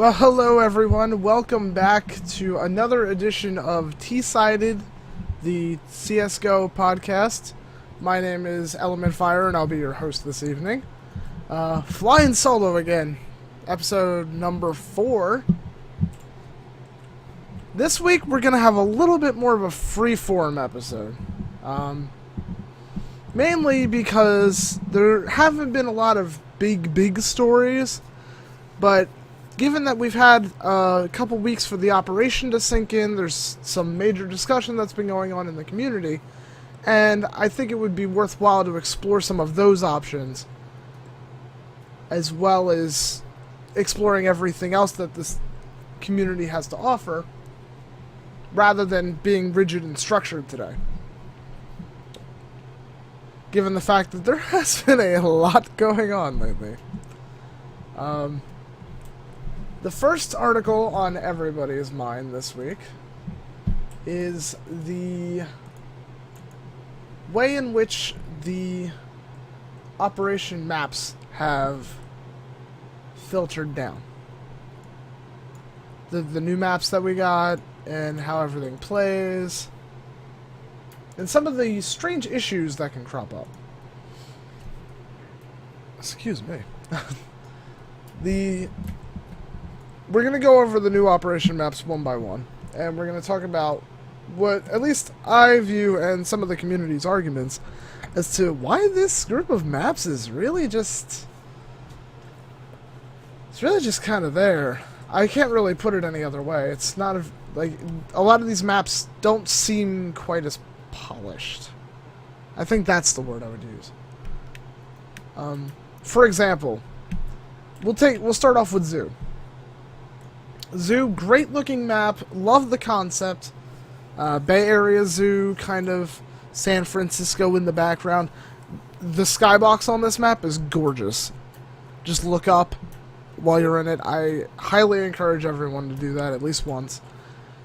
Well, hello everyone. Welcome back to another edition of T-Sided, the CSGO podcast. My name is Element Fire, and I'll be your host this evening. Flying solo again, episode number 4. This week we're going to have a little bit more of a free-form episode. Mainly because there haven't been a lot of big stories, but given that we've had a couple weeks for the operation to sink in, there's some major discussion that's been going on in the community, and I think it would be worthwhile to explore some of those options, as well as exploring everything else that this community has to offer, rather than being rigid and structured today. Given the fact that there has been a lot going on lately. The first article on everybody's mind this week is the way in which the operation maps have filtered down. The new maps that we got, and how everything plays, and some of the strange issues that can crop up. Excuse me. We're going to go over the new operation maps one by one, and we're going to talk about what at least I view and some of the community's arguments as to why this group of maps is really just... It's really just kind of there. I can't really put it any other way. It's not like a lot of these maps don't seem quite as polished. I think that's the word I would use. For example, we'll start off with Zoo. Zoo, great looking map, love the concept. Bay Area Zoo, kind of San Francisco in the background. The skybox on this map is gorgeous. Just look up while you're in it. I highly encourage everyone to do that at least once,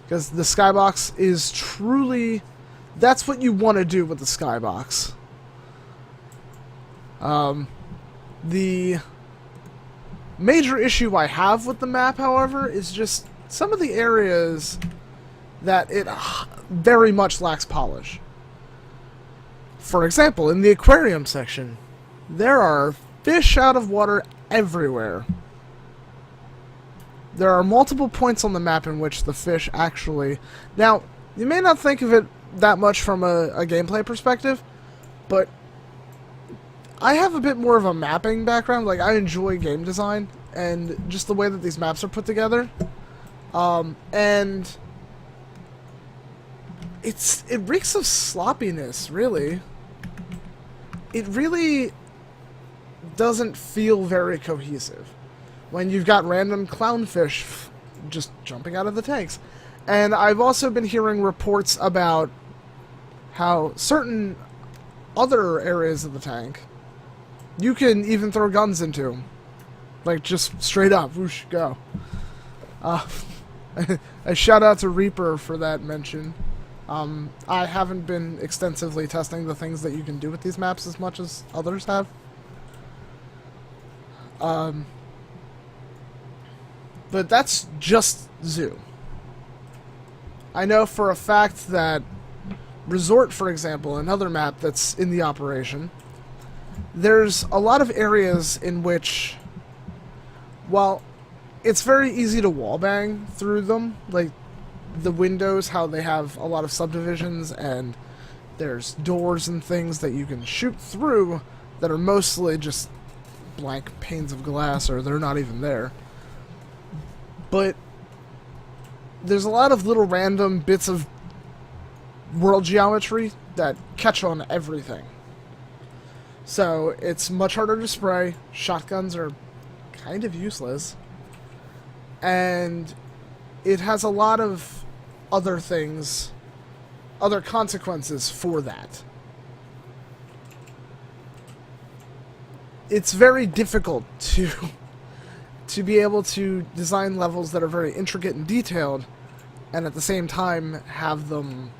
because the skybox is truly... That's what you want to do with the skybox. The major issue I have with the map, however, is just some of the areas that it very much lacks polish. For example, in the aquarium section, there are fish out of water everywhere. There are multiple points on the map in which the fish actually... Now, you may not think of it that much from a gameplay perspective, but I have a bit more of a mapping background. Like, I enjoy game design and just the way that these maps are put together. And it reeks of sloppiness, really. It really doesn't feel very cohesive when you've got random clownfish just jumping out of the tanks. And I've also been hearing reports about how certain other areas of the tank you can even throw guns into. Like, just straight up, whoosh, go. A shout out to Reaper for that mention. I haven't been extensively testing the things that you can do with these maps as much as others have. But that's just Zoo. I know for a fact that Resort, for example, another map that's in the operation, there's a lot of areas in which, while it's very easy to wallbang through them, like the windows, how they have a lot of subdivisions, and there's doors and things that you can shoot through that are mostly just blank panes of glass, or they're not even there. But there's a lot of little random bits of world geometry that catch on everything. So it's much harder to spray. Shotguns are kind of useless. And it has a lot of other things, other consequences for that. It's very difficult to be able to design levels that are very intricate and detailed, and at the same time have them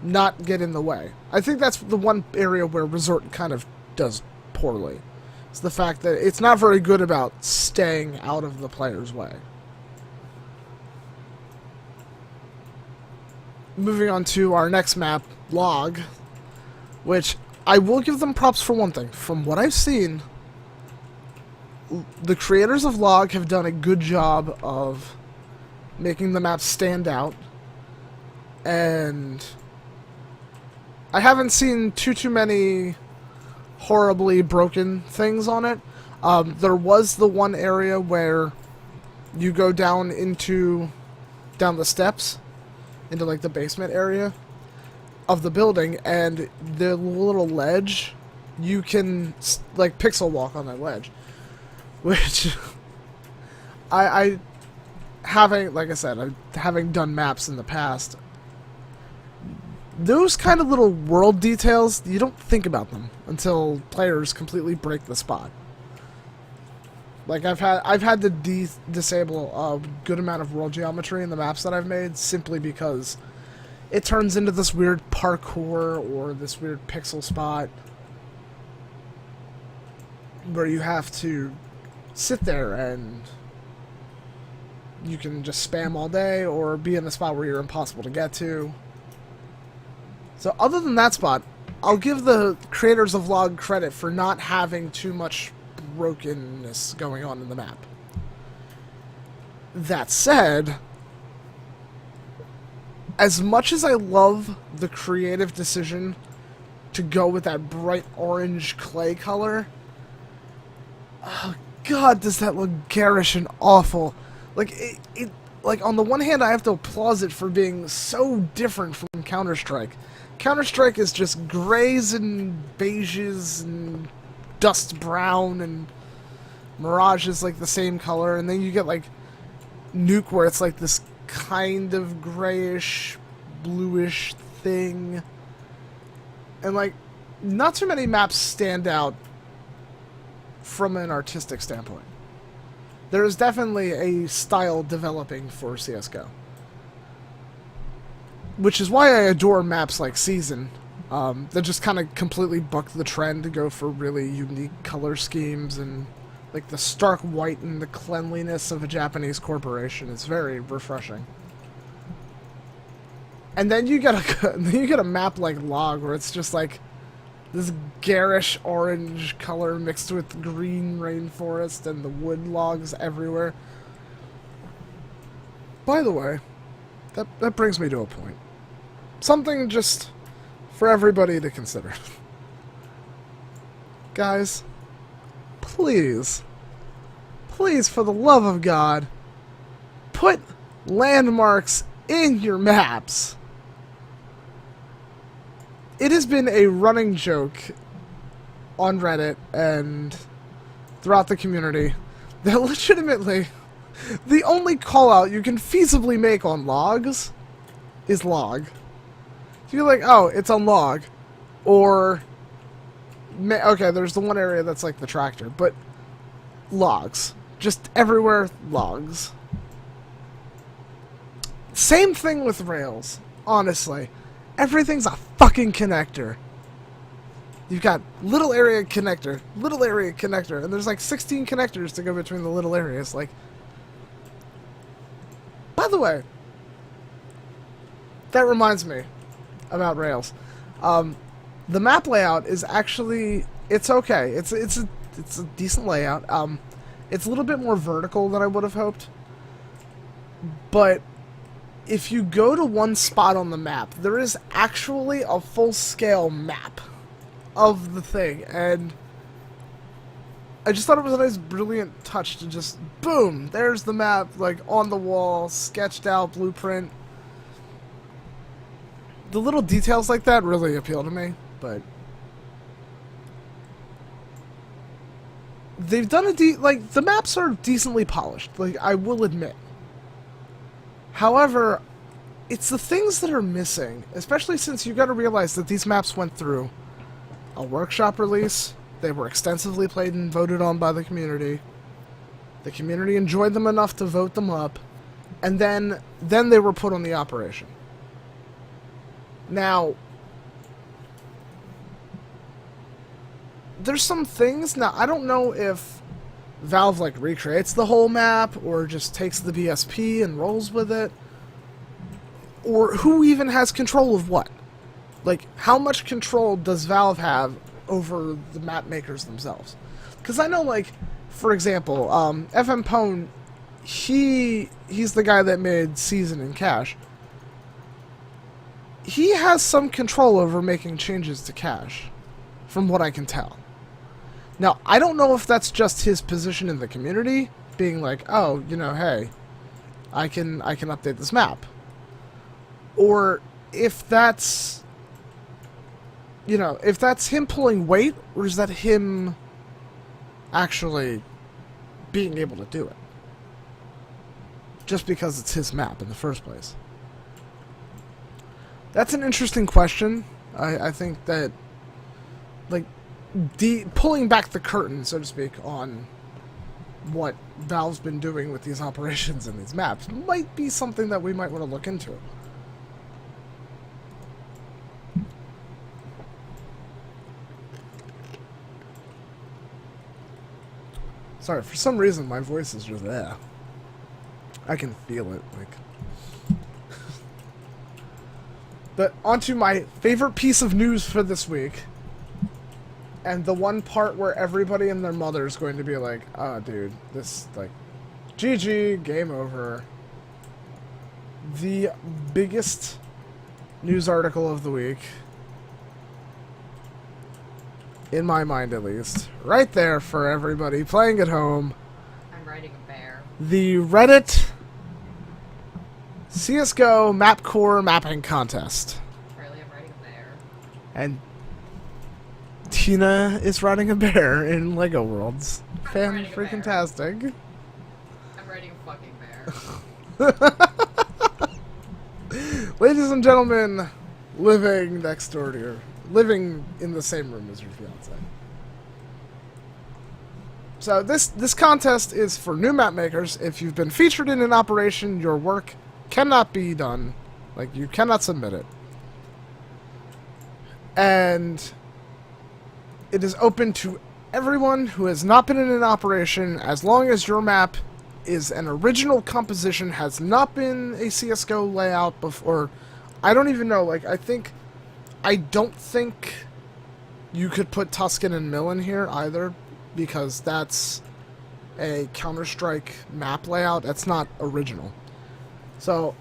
not get in the way. I think that's the one area where Resort kind of does poorly. is the fact that it's not very good about staying out of the player's way. Moving on to our next map, Log, which I will give them props for one thing. From what I've seen, the creators of Log have done a good job of making the map stand out, and I haven't seen too many horribly broken things on it. There was the one area where you go down the steps into like the basement area of the building, and the little ledge, you can like pixel walk on that ledge, which I having, like I said, having done maps in the past, those kind of little world details, you don't think about them until players completely break the spot. Like I've had to disable a good amount of world geometry in the maps that I've made simply because it turns into this weird parkour or this weird pixel spot where you have to sit there and you can just spam all day or be in a spot where you're impossible to get to. So other than that spot, I'll give the creators of Log credit for not having too much brokenness going on in the map. That said, as much as I love the creative decision to go with that bright orange clay color, oh god, does that look garish and awful. Like, it like, on the one hand, I have to applaud it for being so different from Counter-Strike. Counter-Strike is just grays and beiges and dust brown, and Mirage is like the same color, and then you get like Nuke where it's like this kind of grayish, bluish thing. And like, not too many maps stand out from an artistic standpoint. There is definitely a style developing for CSGO. Which is why I adore maps like Season. That just kind of completely buck the trend to go for really unique color schemes and like the stark white and the cleanliness of a Japanese corporation. It's very refreshing. And then you get a map like Log where it's just like this garish orange color mixed with green rainforest and the wood logs everywhere. By the way, that brings me to a point. Something just for everybody to consider. Guys, please, for the love of God, put landmarks in your maps. It has been a running joke on Reddit and throughout the community that legitimately the only call-out you can feasibly make on logs is Log. You're like, oh, it's on Log. Or, okay, there's the one area that's like the tractor, but logs. Just everywhere, logs. Same thing with Rails, honestly. Everything's a fucking connector. You've got little area connector, and there's like 16 connectors to go between the little areas. Like, by the way, that reminds me about Rails. The map layout is actually, it's okay. It's a decent layout. It's a little bit more vertical than I would have hoped, but if you go to one spot on the map, there is actually a full-scale map of the thing, and I just thought it was a nice, brilliant touch to just, boom, there's the map, like, on the wall, sketched out, blueprint. The little details like that really appeal to me, but they've done like, the maps are decently polished, like, I will admit. However, it's the things that are missing, especially since you gotta realize that these maps went through a workshop release, they were extensively played and voted on by the community enjoyed them enough to vote them up, and then they were put on the operation. Now, there's some things, now I don't know if Valve like recreates the whole map or just takes the BSP and rolls with it, or who even has control of what. Like, how much control does Valve have over the map makers themselves? Because I know, like, for example, FM Pone, he's the guy that made Season and Cache. He has some control over making changes to Cache, from what I can tell. Now, I don't know if that's just his position in the community, being like, oh, you know, hey, I can update this map. Or if that's, you know, if that's him pulling weight, or is that him actually being able to do it? Just because it's his map in the first place. That's an interesting question. I think that, like, pulling back the curtain, so to speak, on what Valve's been doing with these operations and these maps might be something that we might want to look into. Sorry, for some reason my voice is just there. I can feel it, like. But onto my favorite piece of news for this week. And the one part where everybody and their mother is going to be like, oh, dude, this, like, GG, game over. The biggest news article of the week. In my mind, at least. Right there for everybody playing at home. I'm riding a bear. The Reddit CSGO Map Core Mapping Contest. Charlie, I'm riding a bear. And Tina is riding a bear in Lego Worlds. Fan-freaking-tastic. I'm riding a fucking bear. Ladies and gentlemen, living next door to your... living in the same room as your fiance. So this contest is for new map makers. If you've been featured in an operation, your work cannot be done. Like, you cannot submit it. And it is open to everyone who has not been in an operation, as long as your map is an original composition, has not been a CSGO layout before. I don't even know, like, I don't think you could put Tuscan and Mill in here either, because that's a Counter-Strike map layout. That's not original. So,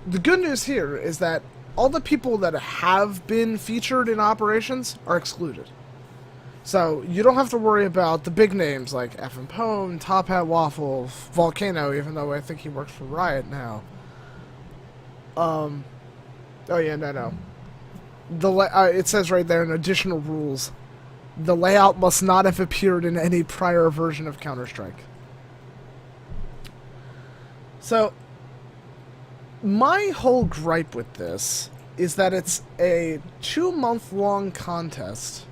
the good news here is that all the people that have been featured in operations are excluded. So, you don't have to worry about the big names like FM Pone, Top Hat Waffle, Volcano, even though I think he works for Riot now. Oh yeah, no. It says right there in additional rules, the layout must not have appeared in any prior version of Counter-Strike. So, my whole gripe with this is that it's a 2-month-long contest,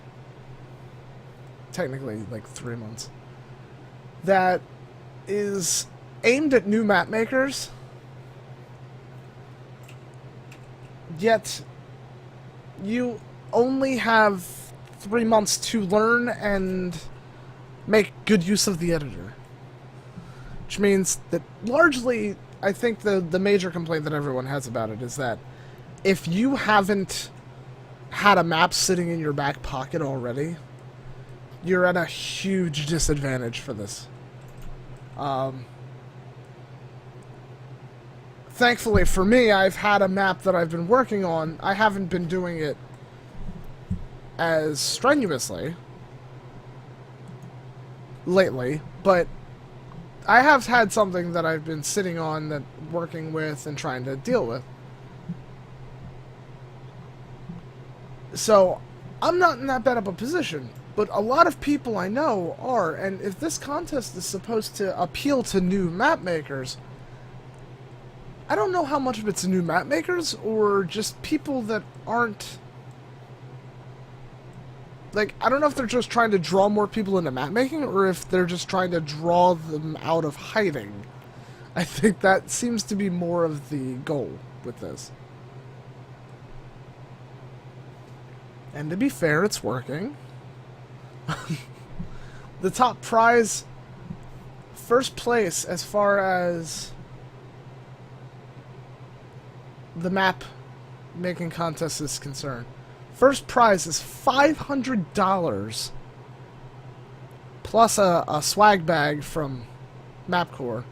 technically like 3 months, that is aimed at new map makers, yet you only have 3 months to learn and make good use of the editor. Which means that largely, I think the major complaint that everyone has about it is that if you haven't had a map sitting in your back pocket already, you're at a huge disadvantage for this. Thankfully for me, I've had a map that I've been working on. I haven't been doing it as strenuously lately, but I have had something that I've been sitting on, that working with and trying to deal with. So, I'm not in that bad of a position, but a lot of people I know are, and if this contest is supposed to appeal to new map makers, I don't know how much of it's new map makers or just people that aren't... Like, I don't know if they're just trying to draw more people into map making, or if they're just trying to draw them out of hiding. I think that seems to be more of the goal with this. And to be fair, it's working. The top prize, first place as far as the map making contest is concerned. First prize is $500 plus a swag bag from MapCore,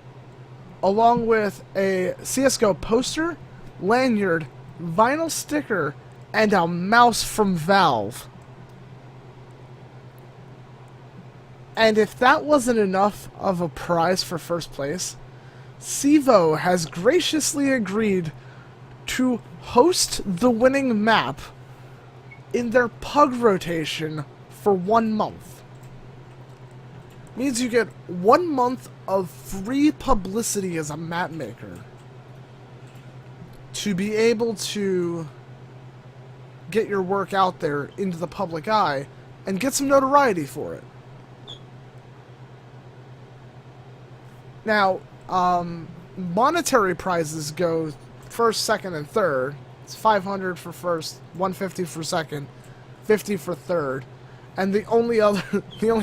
along with a CSGO poster, lanyard, vinyl sticker, and a mouse from Valve. And if that wasn't enough of a prize for first place, Sivo has graciously agreed to host the winning map in their pug rotation for 1 month. Means you get 1 month of free publicity as a map maker to be able to get your work out there into the public eye and get some notoriety for it. Now, monetary prizes go first, second, and third. It's 500 for first, 150 for second, 50 for third, and the only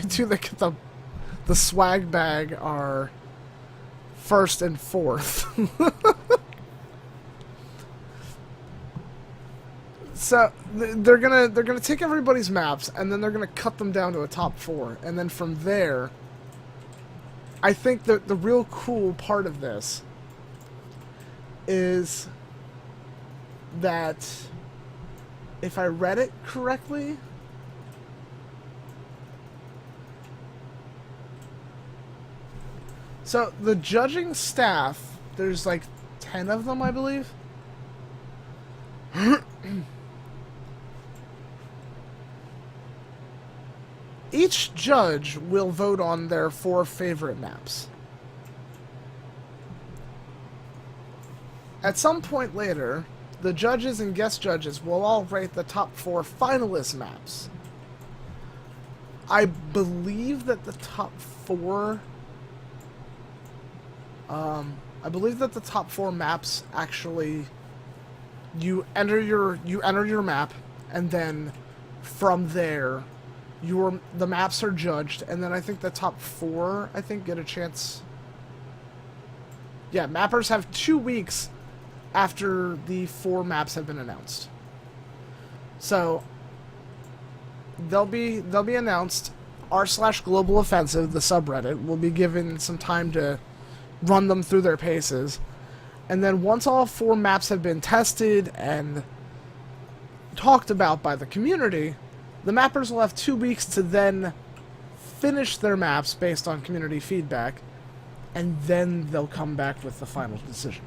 two that get the swag bag are first and fourth. So they're gonna take everybody's maps and then they're gonna cut them down to a top 4, and then from there, I think that the real cool part of this is that, if I read it correctly, so the judging staff, there's like 10 of them, I believe. Each judge will vote on their 4 favorite maps. At some point later, the judges and guest judges will all rate the top 4 finalist maps. I believe that the top 4... I believe that the top 4 maps actually... You enter your map, and then from there... the maps are judged, and then I think the top 4, get a chance. Yeah, mappers have 2 weeks after the 4 maps have been announced. So they'll be announced. r/Global Offensive, the subreddit, will be given some time to run them through their paces, and then once all 4 maps have been tested and talked about by the community, the mappers will have 2 weeks to then finish their maps based on community feedback, and then they'll come back with the final decision.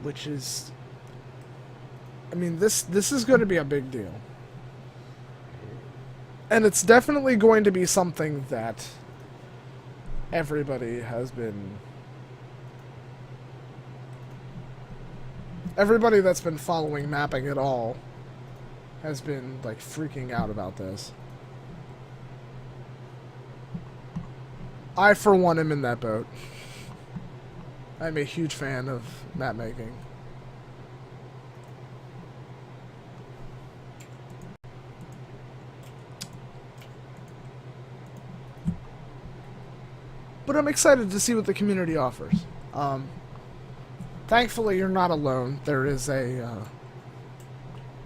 Which is... I mean, this is going to be a big deal. And it's definitely going to be something that everybody has been... Everybody that's been following mapping at all has been, like, freaking out about this. I, for one, am in that boat. I'm a huge fan of map making. But I'm excited to see what the community offers. Thankfully, you're not alone. There is a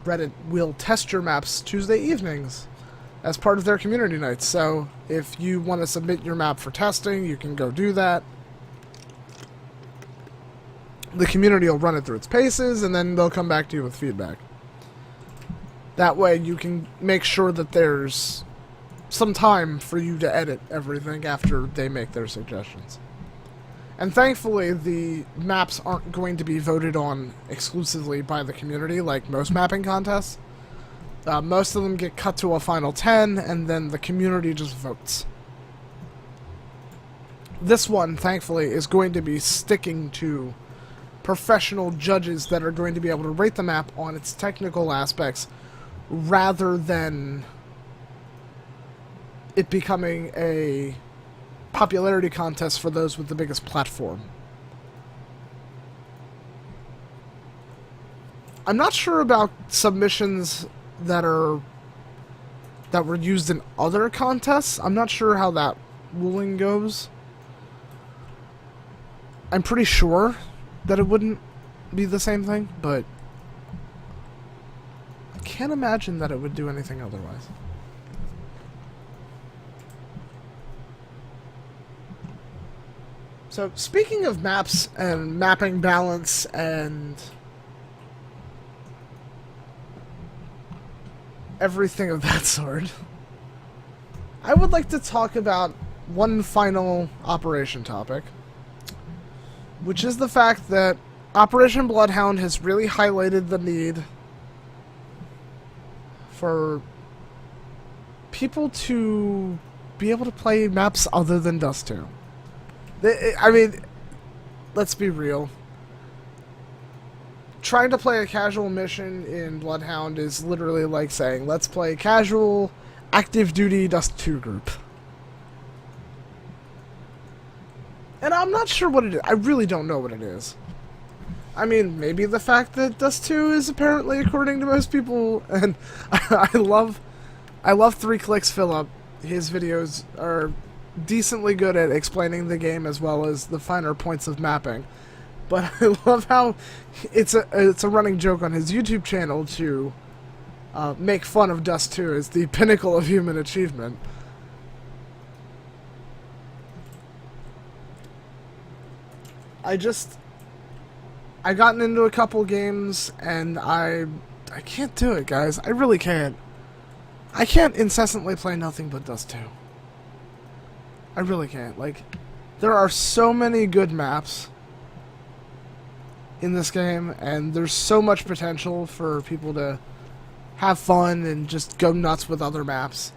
Reddit will test your maps Tuesday evenings as part of their community nights. So if you want to submit your map for testing, you can go do that. The community will run it through its paces, and then they'll come back to you with feedback. That way you can make sure that there's some time for you to edit everything after they make their suggestions. And thankfully, the maps aren't going to be voted on exclusively by the community like most mapping contests. Most of them get cut to a final 10, and then the community just votes. This one, thankfully, is going to be sticking to professional judges that are going to be able to rate the map on its technical aspects, rather than it becoming a popularity contest for those with the biggest platform. I'm not sure about submissions that were used in other contests. I'm not sure how that ruling goes. I'm pretty sure that it wouldn't be the same thing, but I can't imagine that it would do anything otherwise. So, speaking of maps and mapping balance and everything of that sort, I would like to talk about one final operation topic, which is the fact that Operation Bloodhound has really highlighted the need for people to be able to play maps other than Dust 2. I mean, let's be real. Trying to play a casual mission in Bloodhound is literally like saying, let's play casual, active duty Dust 2 group. And I'm not sure what it is. I really don't know what it is. I mean, maybe the fact that Dust 2 is apparently, according to most people, and I love 3 Clicks Phillip. His videos are decently good at explaining the game as well as the finer points of mapping. But I love how it's a running joke on his YouTube channel to make fun of Dust 2 as the pinnacle of human achievement. I gotten into a couple games and I can't do it, guys. I really can't. I can't incessantly play nothing but Dust 2. I really can't. Like, there are so many good maps in this game, and there's so much potential for people to have fun and just go nuts with other maps.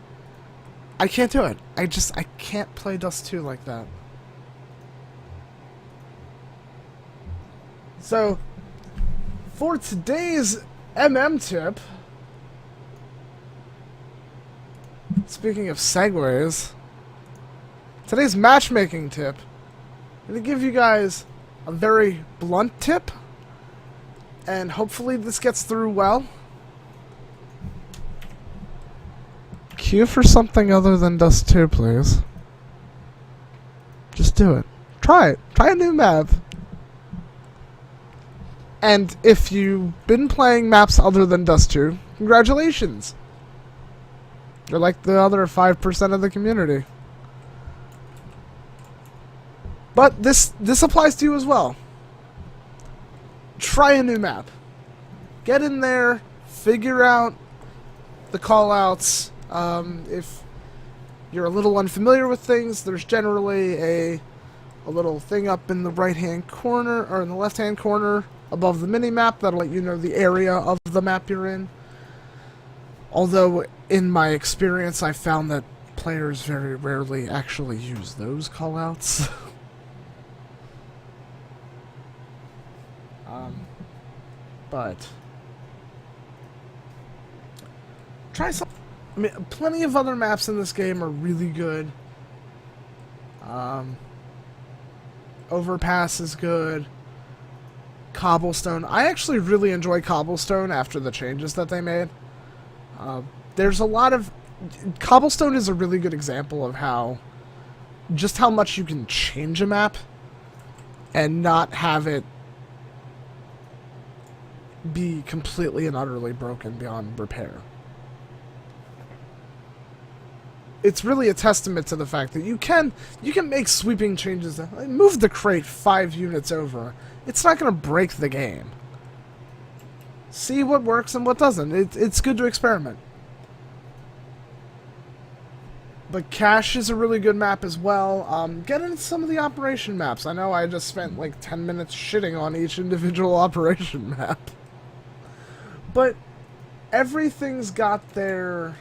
I can't do it. I can't play Dust 2 like that. So, for today's tip, speaking of segues, today's matchmaking tip, I'm going to give you guys a very blunt tip, and hopefully this gets through well. Queue for something other than Dust 2, please. Just do it. Try it. Try a new map. And if you've been playing maps other than Dust 2, congratulations! You're like the other 5% of the community. But this applies to you as well. Try a new map. Get in there, figure out the callouts. If you're a little unfamiliar with things, there's generally a little thing up in the right-hand corner, or in the left-hand corner, above the mini-map that'll let you know the area of the map you're in. Although, in my experience, I found that players very rarely actually use those callouts. But try some. I mean, plenty of other maps in this game are really good. Overpass is good. Cobblestone. I actually really enjoy Cobblestone after the changes that they made. There's a lot of... Cobblestone is a really good example of how much you can change a map and not have it be completely and utterly broken beyond repair. It's really a testament to the fact that you can make sweeping changes. Like, move the crate 5 units over. It's not going to break the game. See what works and what doesn't. It's good to experiment. But Cache is a really good map as well. Get into some of the operation maps. I know I just spent like 10 minutes shitting on each individual operation map. But everything's got their...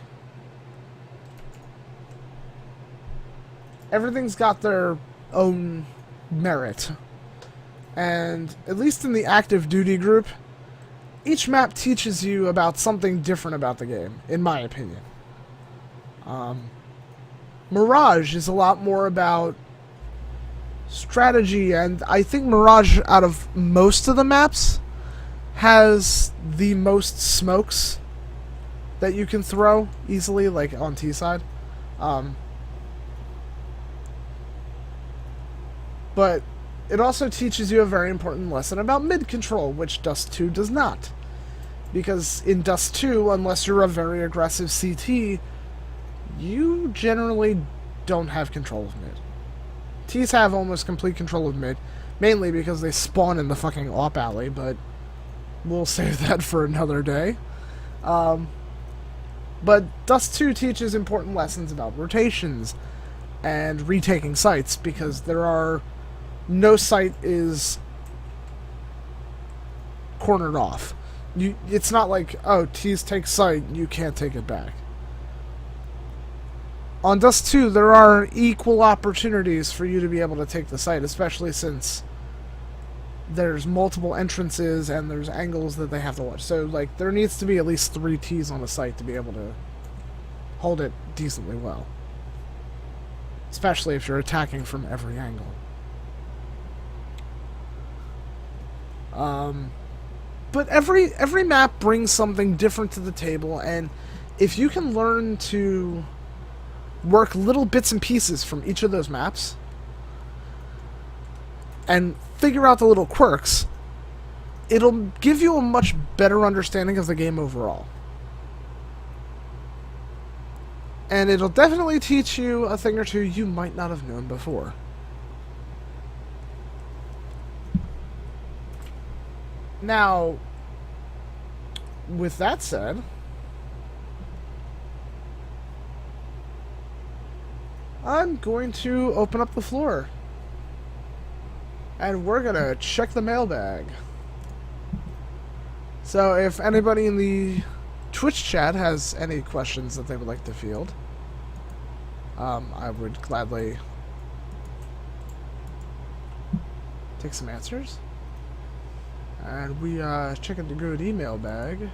Everything's got their own merit. And at least in the active duty group, each map teaches you about something different about the game, in my opinion. Mirage is a lot more about strategy, and I think Mirage, out of most of the maps, has the most smokes that you can throw easily, like on T side. But it also teaches you a very important lesson about mid control, which Dust 2 does not. Because in Dust 2, unless you're a very aggressive CT, you generally don't have control of mid. Ts have almost complete control of mid, mainly because they spawn in the fucking op alley, but we'll save that for another day. But Dust 2 teaches important lessons about rotations and retaking sites, because no site is cornered off. It's not like, oh, T's take site, you can't take it back. On Dust 2, there are equal opportunities for you to be able to take the site, especially since there's multiple entrances and there's angles that they have to watch. So, like, there needs to be at least 3 T's on a site to be able to hold it decently well. Especially if you're attacking from every angle. But every map brings something different to the table, and if you can learn to work little bits and pieces from each of those maps and figure out the little quirks, it'll give you a much better understanding of the game overall. And it'll definitely teach you a thing or two you might not have known before. Now, with that said, I'm going to open up the floor. And we're going to check the mailbag. So if anybody in the Twitch chat has any questions that they would like to field, I would gladly take some answers. And we checking the good email bag.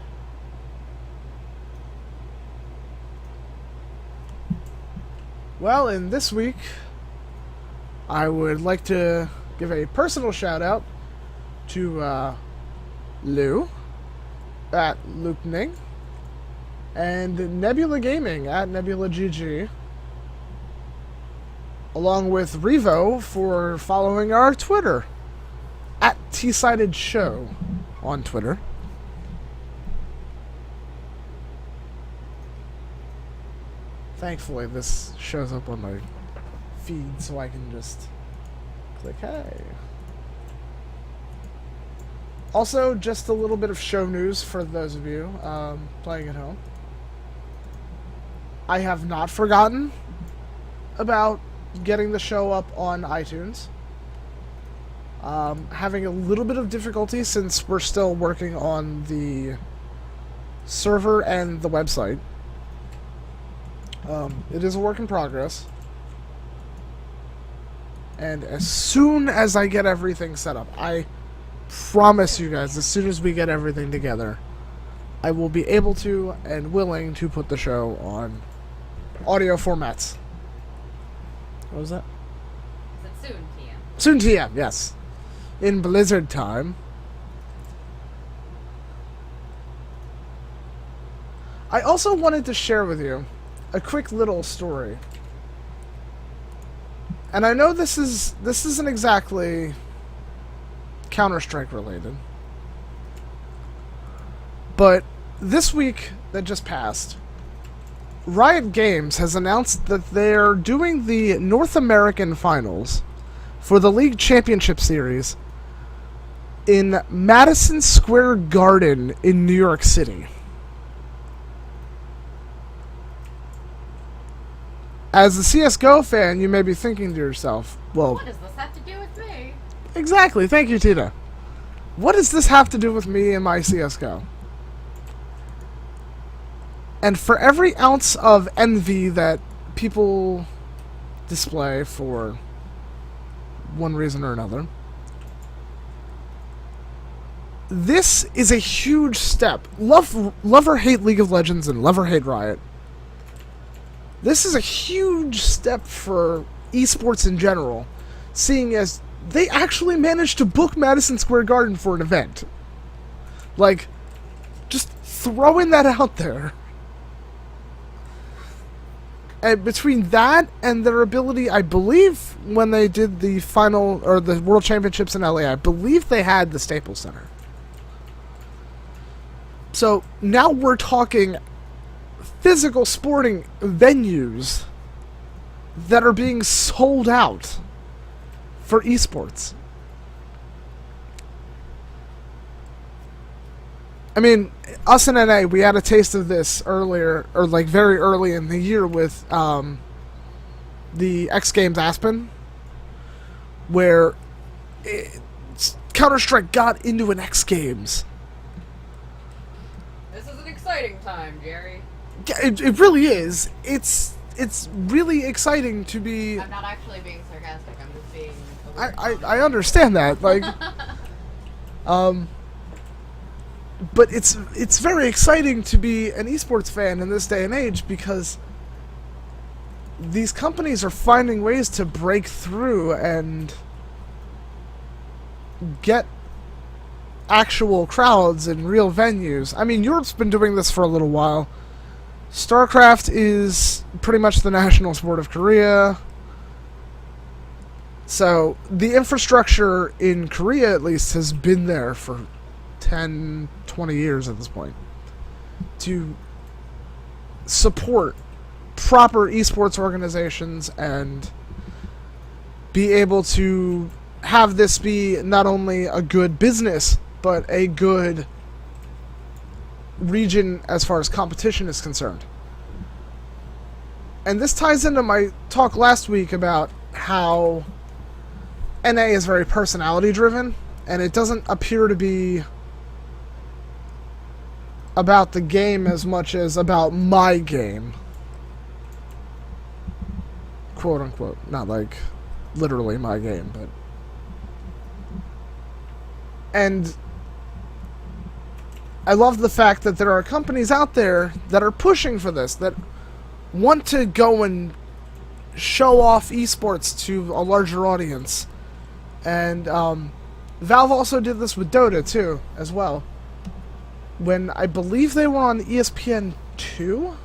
Well, in this week, I would like to give a personal shout out to Lou at Loopning and Nebula Gaming at Nebula GG, along with Revo for following our Twitter at T-Sided Show on Twitter. Thankfully, this shows up on my feed, so I can just click hey. Also, just a little bit of show news for those of you playing at home. I have not forgotten about getting the show up on iTunes. Having a little bit of difficulty since we're still working on the server and the website. It is a work in progress. And as soon as I get everything set up, I promise you guys, as soon as we get everything together, I will be able to and willing to put the show on audio formats. What was that? Is it soon, TM? Soon TM, yes. In Blizzard time. I also wanted to share with you a quick little story. And I know this isn't exactly Counter-Strike related. But this week that just passed, Riot Games has announced that they're doing the North American Finals for the League Championship Series in Madison Square Garden in New York City. As a CSGO fan, you may be thinking to yourself, well, what does this have to do with me? Exactly, thank you, Tina. What does this have to do with me and my CSGO? And for every ounce of envy that people display for one reason or another, this is a huge step. Love or hate League of Legends and love or hate Riot. This is a huge step for esports in general, seeing as they actually managed to book Madison Square Garden for an event. Like, just throwing that out there. And between that and their ability, I believe when they did the final, or the World Championships in LA, I believe they had the Staples Center. So now we're talking physical sporting venues that are being sold out for esports. I mean, us in NA, we had a taste of this earlier, or like very early in the year with the X Games Aspen, where Counter-Strike got into an X Games. This is an exciting time, Jerry. Yeah, it really is. It's really exciting to be... I'm not actually being sarcastic, I'm just being... I understand that, like... But it's very exciting to be an esports fan in this day and age because these companies are finding ways to break through and get actual crowds in real venues. I mean, Europe's been doing this for a little while. StarCraft is pretty much the national sport of Korea. So the infrastructure in Korea, at least, has been there for 10, 20 years at this point to support proper esports organizations and be able to have this be not only a good business but a good region as far as competition is concerned. And this ties into my talk last week about how NA is very personality driven and it doesn't appear to be about the game as much as about my game. Quote unquote. Not like literally my game, but... And I love the fact that there are companies out there that are pushing for this, that want to go and show off esports to a larger audience. And Valve also did this with Dota too, as well. When I believe they were on ESPN 2,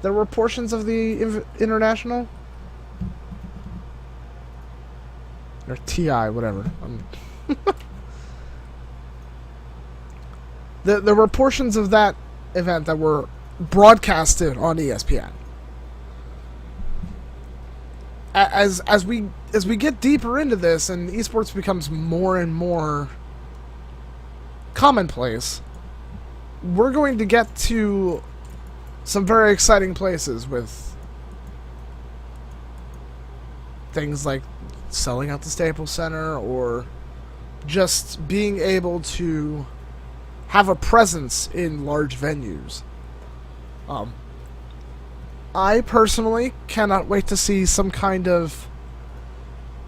there were portions of the international, or TI, whatever. There were portions of that event that were broadcasted on ESPN. As we get deeper into this and esports becomes more and more commonplace, we're going to get to some very exciting places with things like selling out the Staples Center or just being able to have a presence in large venues. I personally cannot wait to see some kind of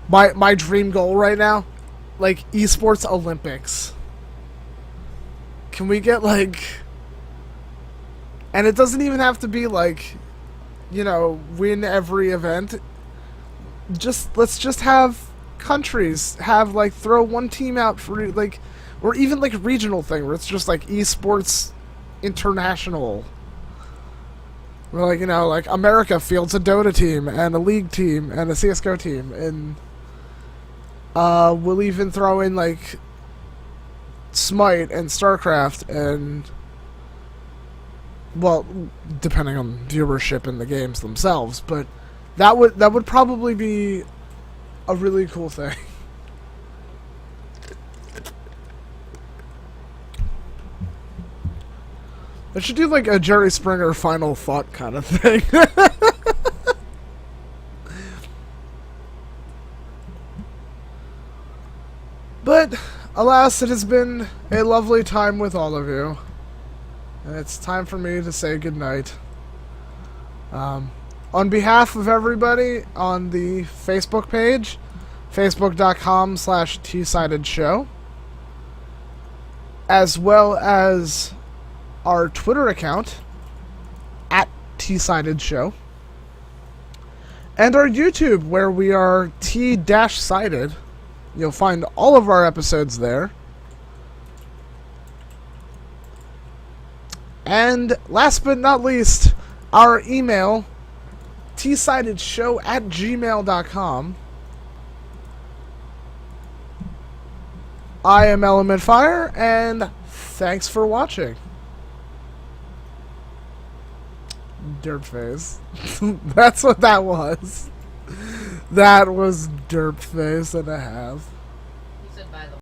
my dream goal right now, like esports Olympics. Can we get like, and it doesn't even have to be like, you know, win every event. Let's just have countries have like throw one team out for like, or even like a regional thing where it's just like esports international. Where like, you know, like America fields a Dota team and a League team and a CSGO team, and we'll even throw in like Smite and StarCraft and, well, depending on viewership in the games themselves, but that would probably be a really cool thing. I should do like a Jerry Springer final thought kind of thing. But alas, it has been a lovely time with all of you. And it's time for me to say goodnight. On behalf of everybody on the Facebook page, facebook.com/tsided-show, as well as our Twitter account, @tsided-show, and our YouTube, where we are t-sided. You'll find all of our episodes there. And last but not least, our email, tsidedshow@gmail.com. I am Element Fire, and thanks for watching. Derp face. That's what that was. That was derp face and a half.